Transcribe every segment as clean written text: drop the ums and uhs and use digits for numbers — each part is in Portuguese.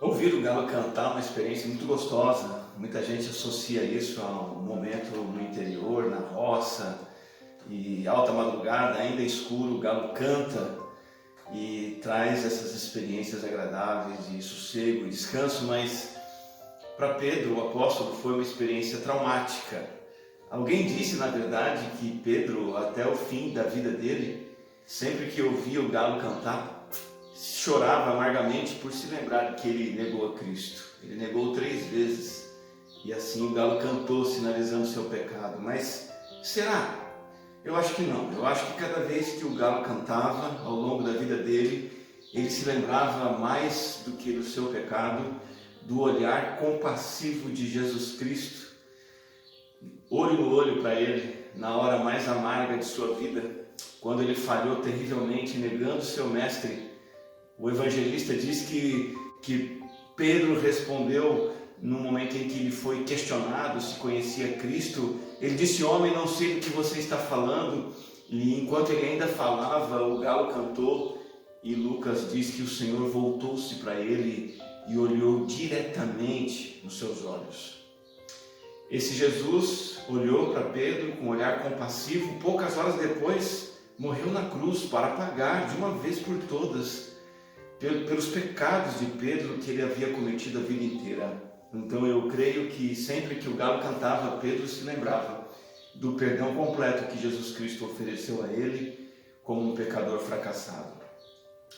Ouvir o galo cantar é uma experiência muito gostosa. Muita gente associa isso a um momento no interior, na roça, e alta madrugada, ainda escuro, o galo canta e traz essas experiências agradáveis de sossego e descanso, mas para Pedro, o apóstolo, foi uma experiência traumática. Alguém disse, na verdade, que Pedro, até o fim da vida dele, sempre que ouvia o galo cantar, chorava amargamente por se lembrar que ele negou a Cristo. Ele negou 3 vezes e assim o galo cantou, sinalizando seu pecado. Mas será? Eu acho que não. Eu acho que cada vez que o galo cantava ao longo da vida dele, ele se lembrava mais do que do seu pecado, do olhar compassivo de Jesus Cristo, olho no olho para ele, na hora mais amarga de sua vida, quando ele falhou terrivelmente negando seu mestre. O evangelista diz que Pedro respondeu no momento em que ele foi questionado se conhecia Cristo. Ele disse: homem, não sei do que você está falando. E enquanto ele ainda falava, o galo cantou, e Lucas diz que o Senhor voltou-se para ele e olhou diretamente nos seus olhos. Esse Jesus olhou para Pedro com um olhar compassivo. Poucas horas depois, morreu na cruz para pagar de uma vez por todas pelos pecados de Pedro que ele havia cometido a vida inteira. Então eu creio que sempre que o galo cantava, Pedro se lembrava do perdão completo que Jesus Cristo ofereceu a ele como um pecador fracassado.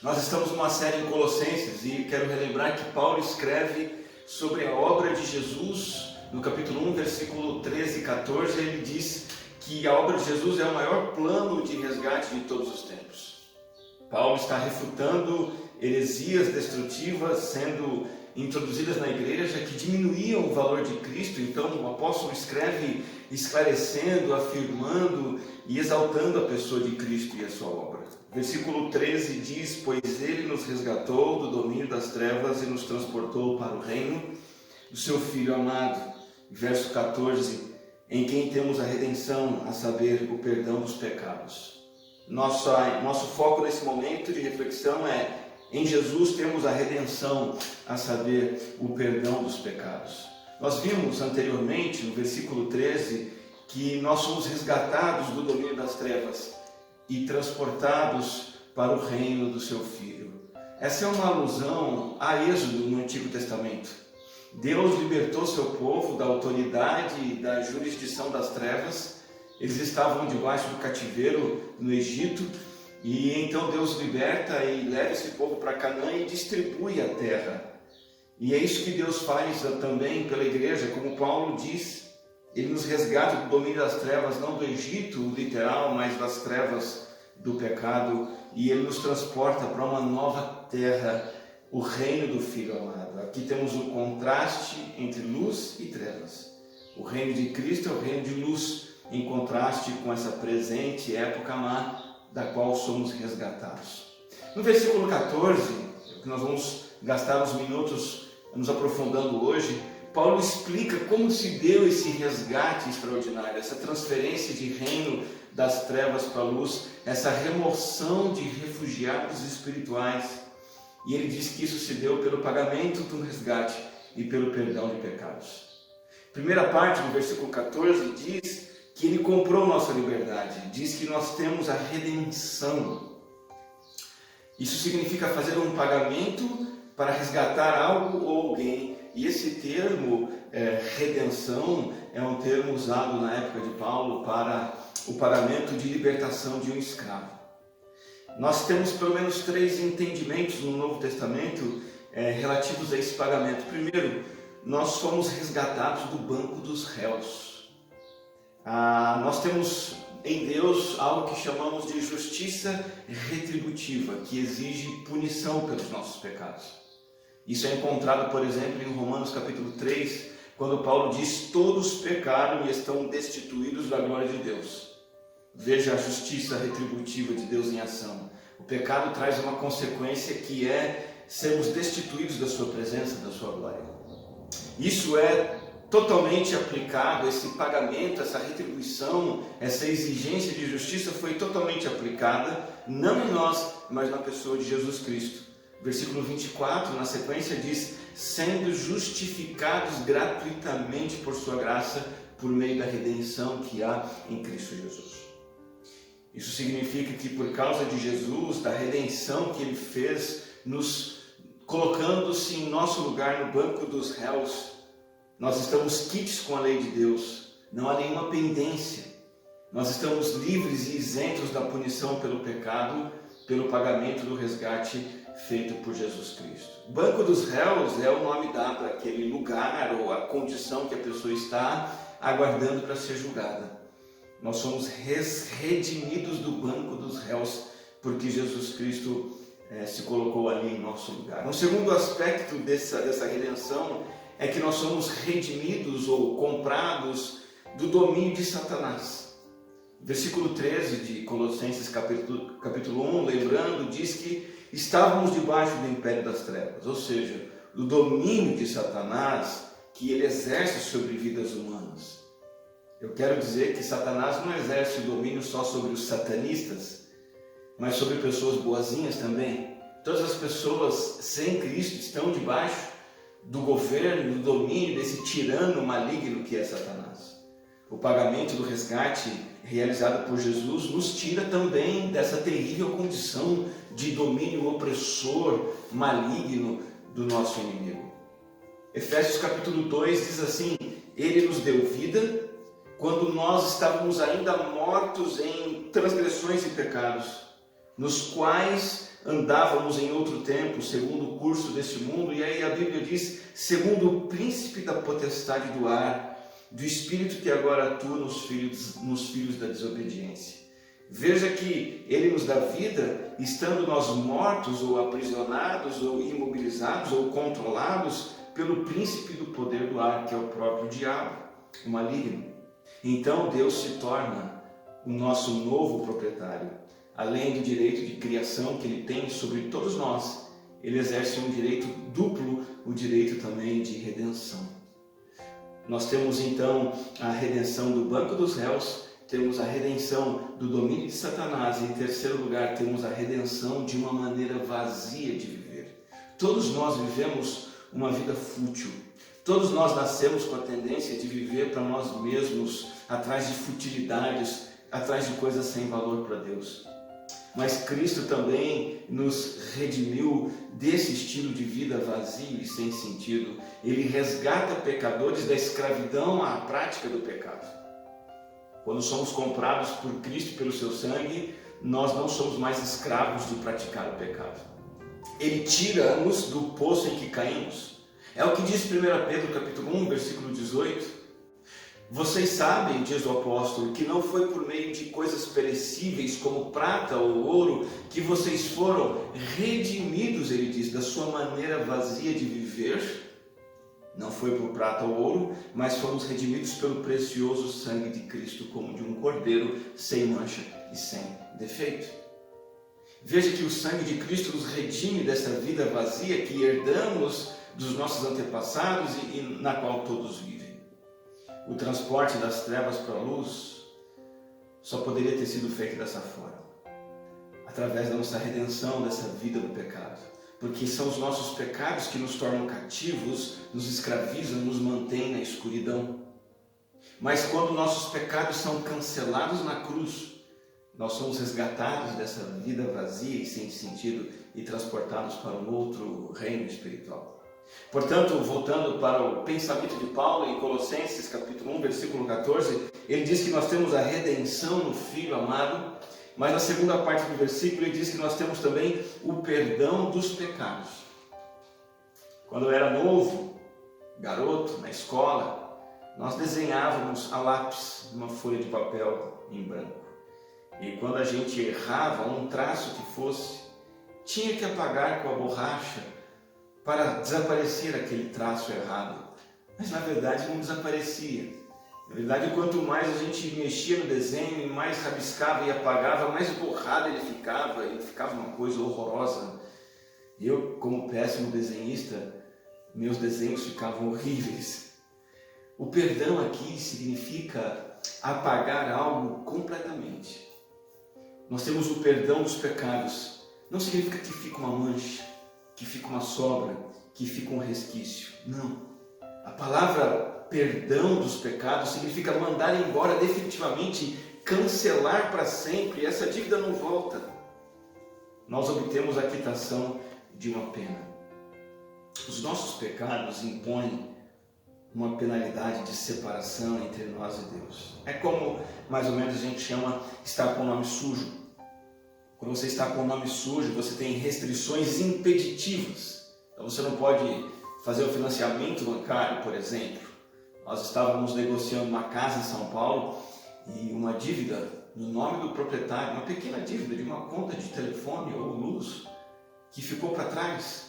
Nós estamos numa série em Colossenses e quero relembrar que Paulo escreve sobre a obra de Jesus. No capítulo 1, versículo 13 e 14, ele diz que a obra de Jesus é o maior plano de resgate de todos os tempos. Paulo está refutando heresias destrutivas sendo introduzidas na igreja que diminuíam o valor de Cristo. Então o apóstolo escreve esclarecendo, afirmando e exaltando a pessoa de Cristo e a sua obra. Versículo 13 diz: pois ele nos resgatou do domínio das trevas e nos transportou para o reino do seu Filho amado. Verso 14: em quem temos a redenção, a saber, o perdão dos pecados. Nosso foco nesse momento de reflexão é: em Jesus temos a redenção, a saber, o perdão dos pecados. Nós vimos anteriormente, no versículo 13, que nós somos resgatados do domínio das trevas e transportados para o reino do seu Filho. Essa é uma alusão a Êxodo no Antigo Testamento. Deus libertou seu povo da autoridade e da jurisdição das trevas. Eles estavam debaixo do cativeiro no Egito, e então Deus liberta e leva esse povo para Canaã e distribui a terra. E é isso que Deus faz também pela igreja, como Paulo diz. Ele nos resgata do domínio das trevas, não do Egito literal, mas das trevas do pecado, e ele nos transporta para uma nova terra, o reino do Filho amado. Aqui temos um contraste entre luz e trevas. O reino de Cristo é o reino de luz, em contraste com essa presente época má da qual somos resgatados. No versículo 14, que nós vamos gastar uns minutos nos aprofundando hoje, Paulo explica como se deu esse resgate extraordinário, essa transferência de reino das trevas para a luz, essa remoção de refugiados espirituais. E ele diz que isso se deu pelo pagamento do resgate e pelo perdão de pecados. Primeira parte, no versículo 14, diz que ele comprou nossa liberdade, diz que nós temos a redenção. Isso significa fazer um pagamento para resgatar algo ou alguém. E esse termo, redenção, é um termo usado na época de Paulo para o pagamento de libertação de um escravo. Nós temos pelo menos 3 entendimentos no Novo Testamento relativos a esse pagamento. Primeiro, nós fomos resgatados do banco dos réus. Nós temos em Deus algo que chamamos de justiça retributiva, que exige punição pelos nossos pecados. Isso é encontrado, por exemplo, em Romanos capítulo 3, quando Paulo diz: todos pecaram e estão destituídos da glória de Deus. Veja a justiça retributiva de Deus em ação. O pecado traz uma consequência que é sermos destituídos da sua presença, da sua glória. Isso é totalmente aplicado, esse pagamento, essa retribuição, essa exigência de justiça foi totalmente aplicada, não em nós, mas na pessoa de Jesus Cristo. Versículo 24, na sequência, diz: sendo justificados gratuitamente por sua graça, por meio da redenção que há em Cristo Jesus. Isso significa que por causa de Jesus, da redenção que Ele fez, nos colocando-se em nosso lugar no banco dos réus, nós estamos quites com a lei de Deus, não há nenhuma pendência. Nós estamos livres e isentos da punição pelo pecado, pelo pagamento do resgate feito por Jesus Cristo. Banco dos réus é o nome dado àquele lugar ou à condição que a pessoa está aguardando para ser julgada. Nós somos redimidos do banco dos réus, porque Jesus Cristo se colocou ali em nosso lugar. Um segundo aspecto dessa redenção é que nós somos redimidos ou comprados do domínio de Satanás. Versículo 13 de Colossenses capítulo 1, lembrando, diz que estávamos debaixo do império das trevas, ou seja, do domínio de Satanás que ele exerce sobre vidas humanas. Eu quero dizer que Satanás não exerce o domínio só sobre os satanistas, mas sobre pessoas boazinhas também. Todas as pessoas sem Cristo estão debaixo do governo, do domínio desse tirano maligno que é Satanás. O pagamento do resgate realizado por Jesus nos tira também dessa terrível condição de domínio opressor, maligno do nosso inimigo. Efésios capítulo 2 diz assim: Ele nos deu vida quando nós estávamos ainda mortos em transgressões e pecados, nos quais andávamos em outro tempo, segundo o curso deste mundo, e aí a Bíblia diz, segundo o príncipe da potestade do ar, do Espírito que agora atua nos filhos da desobediência. Veja que Ele nos dá vida, estando nós mortos, ou aprisionados, ou imobilizados, ou controlados pelo príncipe do poder do ar, que é o próprio diabo, o maligno. Então Deus se torna o nosso novo proprietário. Além do direito de criação que Ele tem sobre todos nós, Ele exerce um direito duplo, o direito também de redenção. Nós temos então a redenção do banco dos réus, temos a redenção do domínio de Satanás e em terceiro lugar temos a redenção de uma maneira vazia de viver. Todos nós vivemos uma vida fútil, todos nós nascemos com a tendência de viver para nós mesmos, atrás de futilidades, atrás de coisas sem valor para Deus. Mas Cristo também nos redimiu desse estilo de vida vazio e sem sentido. Ele resgata pecadores da escravidão à prática do pecado. Quando somos comprados por Cristo pelo seu sangue, nós não somos mais escravos de praticar o pecado. Ele tira-nos do poço em que caímos. É o que diz 1 Pedro capítulo 1, versículo 18. Vocês sabem, diz o apóstolo, que não foi por meio de coisas perecíveis como prata ou ouro que vocês foram redimidos, ele diz, da sua maneira vazia de viver. Não foi por prata ou ouro, mas fomos redimidos pelo precioso sangue de Cristo, como de um cordeiro sem mancha e sem defeito. Veja que o sangue de Cristo nos redime dessa vida vazia que herdamos dos nossos antepassados e na qual todos vivem. O transporte das trevas para a luz só poderia ter sido feito dessa forma, através da nossa redenção dessa vida do pecado, porque são os nossos pecados que nos tornam cativos, nos escravizam, nos mantêm na escuridão. Mas quando nossos pecados são cancelados na cruz, nós somos resgatados dessa vida vazia e sem sentido e transportados para um outro reino espiritual. Portanto, voltando para o pensamento de Paulo em Colossenses capítulo 1, versículo 14, ele diz que nós temos a redenção no Filho amado, mas na segunda parte do versículo ele diz que nós temos também o perdão dos pecados. Quando eu era novo, garoto, na escola, nós desenhávamos a lápis numa folha de papel em branco. E quando a gente errava um traço que fosse, tinha que apagar com a borracha para desaparecer aquele traço errado. Mas na verdade não desaparecia. Na verdade, quanto mais a gente mexia no desenho e mais rabiscava e apagava, mais borrado ele ficava uma coisa horrorosa. Eu, como péssimo desenhista, meus desenhos ficavam horríveis. O perdão aqui significa apagar algo completamente. Nós temos o perdão dos pecados. Não significa que fica uma mancha. que fica uma sobra, que fica um resquício. Não. A palavra perdão dos pecados significa mandar embora definitivamente, cancelar para sempre. Essa dívida não volta. Nós obtemos a quitação de uma pena. Os nossos pecados impõem uma penalidade de separação entre nós e Deus. É como, mais ou menos, a gente chama estar com o nome sujo. Quando você está com o nome sujo, você tem restrições impeditivas. Então você não pode fazer o financiamento bancário, por exemplo. Nós estávamos negociando uma casa em São Paulo e uma dívida no nome do proprietário, uma pequena dívida de uma conta de telefone ou luz, que ficou para trás.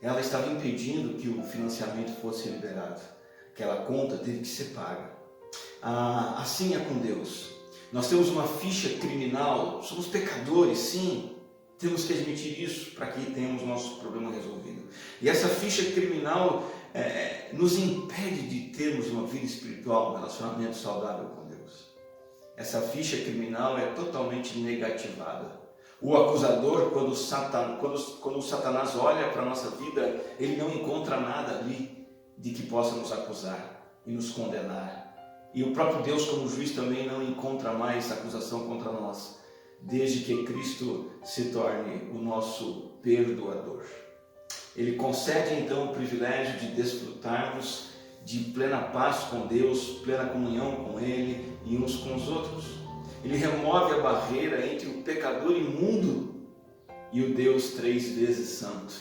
Ela estava impedindo que o financiamento fosse liberado. Aquela conta teve que ser paga. Assim é com Deus. Nós temos uma ficha criminal, somos pecadores, sim. Temos que admitir isso para que tenhamos nosso problema resolvido. E essa ficha criminal nos impede de termos uma vida espiritual, um relacionamento saudável com Deus. Essa ficha criminal é totalmente negativada. O acusador, quando o Satanás olha para a nossa vida, ele não encontra nada ali de que possa nos acusar e nos condenar. E o próprio Deus, como juiz, também não encontra mais acusação contra nós, desde que Cristo se torne o nosso perdoador. Ele concede então o privilégio de desfrutarmos de plena paz com Deus, plena comunhão com Ele e uns com os outros. Ele remove a barreira entre o pecador imundo e o Deus 3 vezes santo.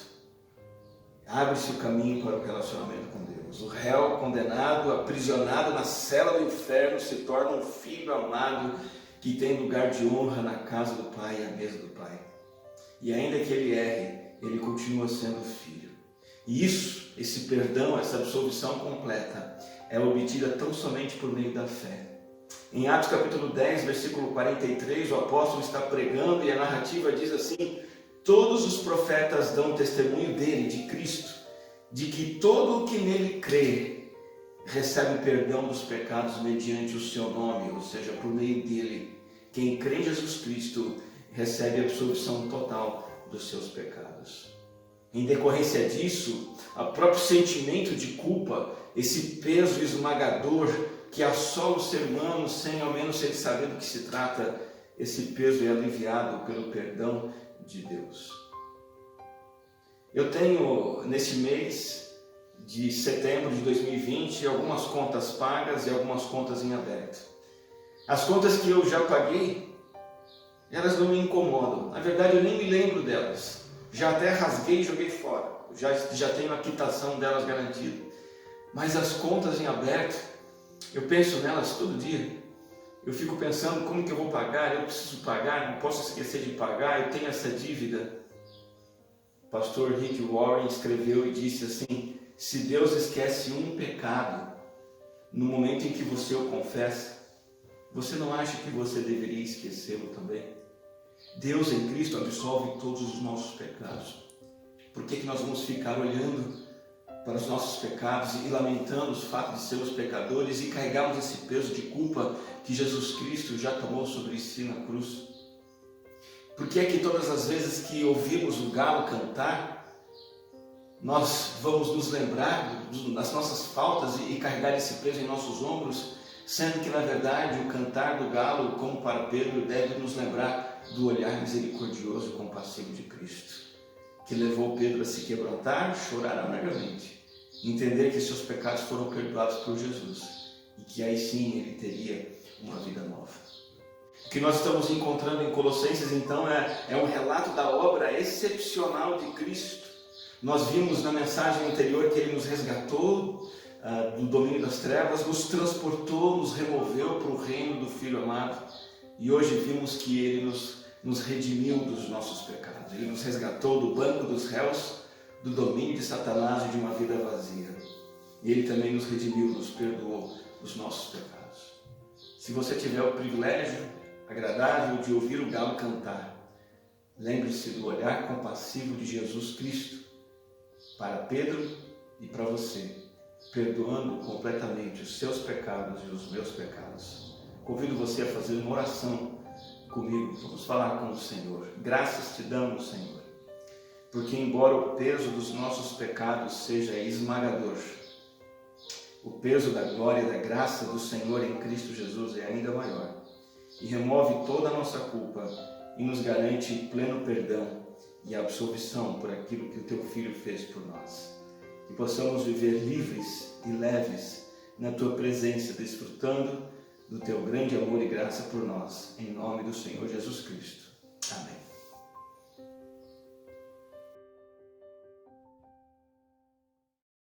Abre-se o caminho para o relacionamento com Deus. O réu condenado, aprisionado na cela do inferno, se torna um filho amado que tem lugar de honra na casa do Pai e à mesa do Pai. E ainda que ele erre, ele continua sendo filho. E isso, esse perdão, essa absolvição completa, é obtida tão somente por meio da fé. Em Atos capítulo 10, versículo 43, o apóstolo está pregando e a narrativa diz assim: todos os profetas dão testemunho dele, de Cristo, de que todo o que nele crê recebe perdão dos pecados mediante o seu nome, ou seja, por meio dele. Quem crê em Jesus Cristo recebe a absolvição total dos seus pecados. Em decorrência disso, o próprio sentimento de culpa, esse peso esmagador que assola o ser humano sem ao menos ele saber do que se trata, esse peso é aliviado pelo perdão de Deus. Eu tenho nesse mês de setembro de 2020 algumas contas pagas e algumas contas em aberto. As contas que eu já paguei, elas não me incomodam. Na verdade, eu nem me lembro delas. Já até rasguei e joguei fora. Já tenho a quitação delas garantida. Mas as contas em aberto, eu penso nelas todo dia. Eu fico pensando como que eu vou pagar, eu preciso pagar, não posso esquecer de pagar, eu tenho essa dívida. O pastor Rick Warren escreveu e disse assim: se Deus esquece um pecado, no momento em que você o confessa, você não acha que você deveria esquecê-lo também? Deus em Cristo absolve todos os nossos pecados. Por que nós vamos ficar olhando para os nossos pecados e lamentando o fato de sermos pecadores e carregarmos esse peso de culpa que Jesus Cristo já tomou sobre si na cruz? Por que é que todas as vezes que ouvimos o galo cantar, nós vamos nos lembrar das nossas faltas e carregar esse peso em nossos ombros, sendo que na verdade o cantar do galo, como para Pedro, deve nos lembrar do olhar misericordioso e compassivo de Cristo, que levou Pedro a se quebrantar, chorar amargamente, entender que seus pecados foram perdoados por Jesus e que aí sim ele teria uma vida nova. O que nós estamos encontrando em Colossenses então é um relato da obra excepcional de Cristo. Nós vimos na mensagem anterior que ele nos resgatou do domínio das trevas, nos transportou, nos removeu para o reino do Filho amado, e hoje vimos que ele nos redimiu dos nossos pecados. Ele nos resgatou do banco dos réus, do domínio de Satanás e de uma vida vazia. E ele também nos redimiu, nos perdoou dos nossos pecados. Se você tiver o privilégio agradável de ouvir o galo cantar, lembre-se do olhar compassivo de Jesus Cristo para Pedro e para você, perdoando completamente os seus pecados e os meus pecados. Convido você a fazer uma oração comigo. Vamos falar com o Senhor. Graças te damos, Senhor. porque embora o peso dos nossos pecados seja esmagador, o peso da glória e da graça do Senhor em Cristo Jesus é ainda maior e remove toda a nossa culpa e nos garante pleno perdão e absolvição por aquilo que o Teu Filho fez por nós. Que possamos viver livres e leves na Tua presença, desfrutando do Teu grande amor e graça por nós, em nome do Senhor Jesus Cristo. Amém.